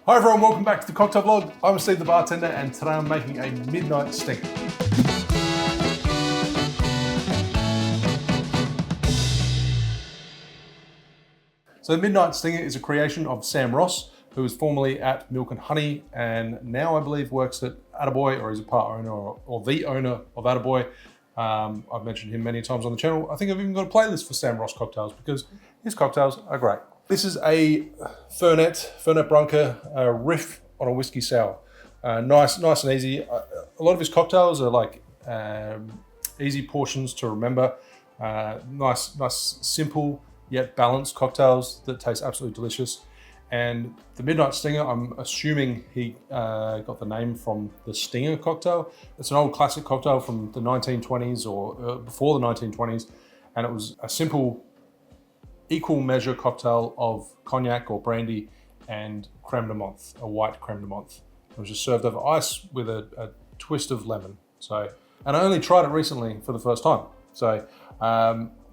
Hi everyone, welcome back to the cocktail vlog. I'm Steve the bartender and today I'm making a midnight stinger. So the midnight stinger is a creation of Sam Ross, who was formerly at Milk and Honey and now I believe works at Attaboy, or is a part owner or the owner of Attaboy. I've mentioned him many times on the channel. I think I've even got a playlist for Sam Ross cocktails because his cocktails are great. This is a Fernet Branca riff on a whiskey sour. Nice and easy. A lot of his cocktails are like easy portions to remember. Nice, simple yet balanced cocktails that taste absolutely delicious. And the Midnight Stinger, I'm assuming he got the name from the Stinger cocktail. It's an old classic cocktail from the 1920s or before the 1920s. And it was a simple equal measure cocktail of cognac or brandy and creme de menthe, a white creme de menthe. It was just served over ice with a twist of lemon. So, and I only tried it recently for the first time. So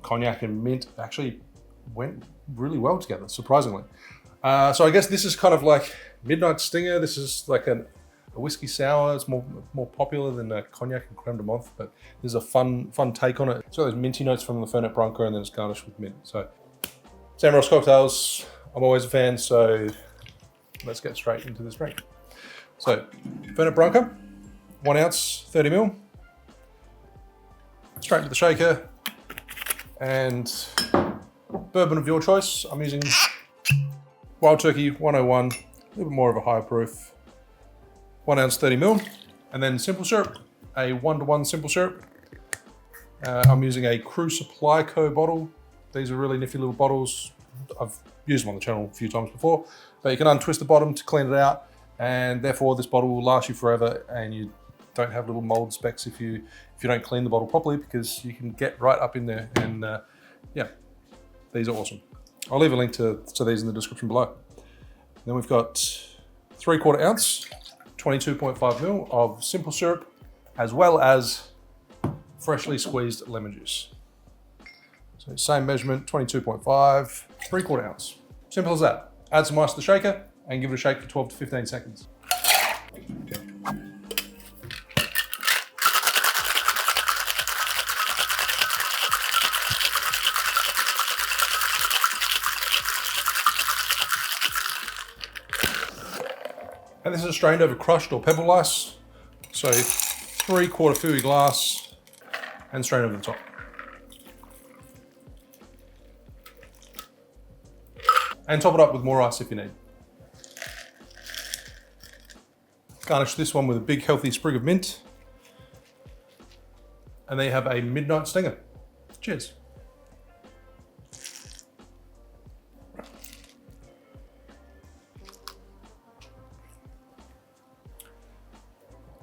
cognac and mint actually went really well together, surprisingly. So I guess this is kind of like Midnight Stinger. This is like a whiskey sour. It's more popular than a cognac and creme de menthe, but there's a fun take on it. It's got those minty notes from the Fernet Branca and then it's garnished with mint. So Sam Ross cocktails, I'm always a fan, so let's get straight into this drink. So, Fernet Branca, 1 ounce, 30 ml. Straight into the shaker. And bourbon of your choice. I'm using Wild Turkey 101, a little bit more of a higher proof. 1 ounce, 30 ml. And then simple syrup, a 1-to-1 simple syrup. I'm using a Crew Supply Co. bottle. These are really nifty little bottles. I've used them on the channel a few times before, but you can untwist the bottom to clean it out, and therefore this bottle will last you forever, and you don't have little mold specks if you don't clean the bottle properly, because you can get right up in there. And yeah, these are awesome. I'll leave a link to these in the description below. Then we've got 3/4 ounce, 22.5 ml of simple syrup, as well as freshly squeezed lemon juice. So same measurement, 22.5, 3/4 ounce. Simple as that. Add some ice to the shaker and give it a shake for 12 to 15 seconds. And this is strained over crushed or pebble ice. So 3/4 fooey glass and strain over the top. And top it up with more ice if you need. Garnish this one with a big healthy sprig of mint. And there you have a Midnight Stinger. Cheers.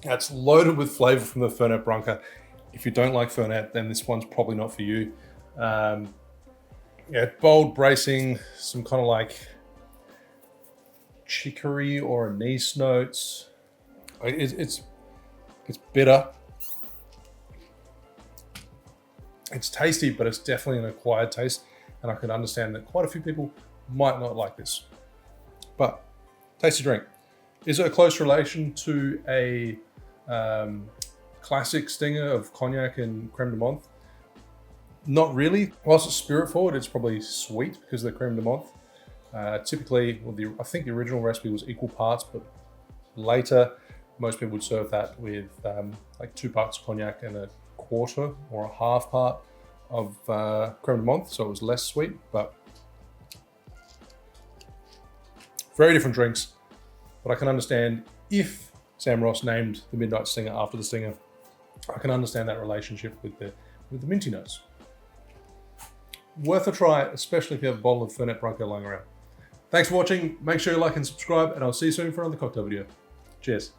It's loaded with flavor from the Fernet Branca. If you don't like Fernet, then this one's probably not for you. Yeah, bold, bracing, some kind of like chicory or anise notes. It's bitter. It's tasty, but it's definitely an acquired taste. And I can understand that quite a few people might not like this. But tasty drink. Is it a close relation to a classic stinger of cognac and creme de menthe? Not really. Whilst it's spirit forward, it's probably sweet because of the creme de menthe. Typically, well, I think the original recipe was equal parts, but later most people would serve that with like 2 parts cognac and 1/4 or a 1/2 part of creme de menthe, so it was less sweet. But very different drinks. But I can understand if Sam Ross named the Midnight Stinger after the Stinger, I can understand that relationship with the minty notes. Worth a try, especially if you have a bottle of Fernet Branca lying around. Thanks for watching. Make sure you like and subscribe, and I'll see you soon for another cocktail video. Cheers.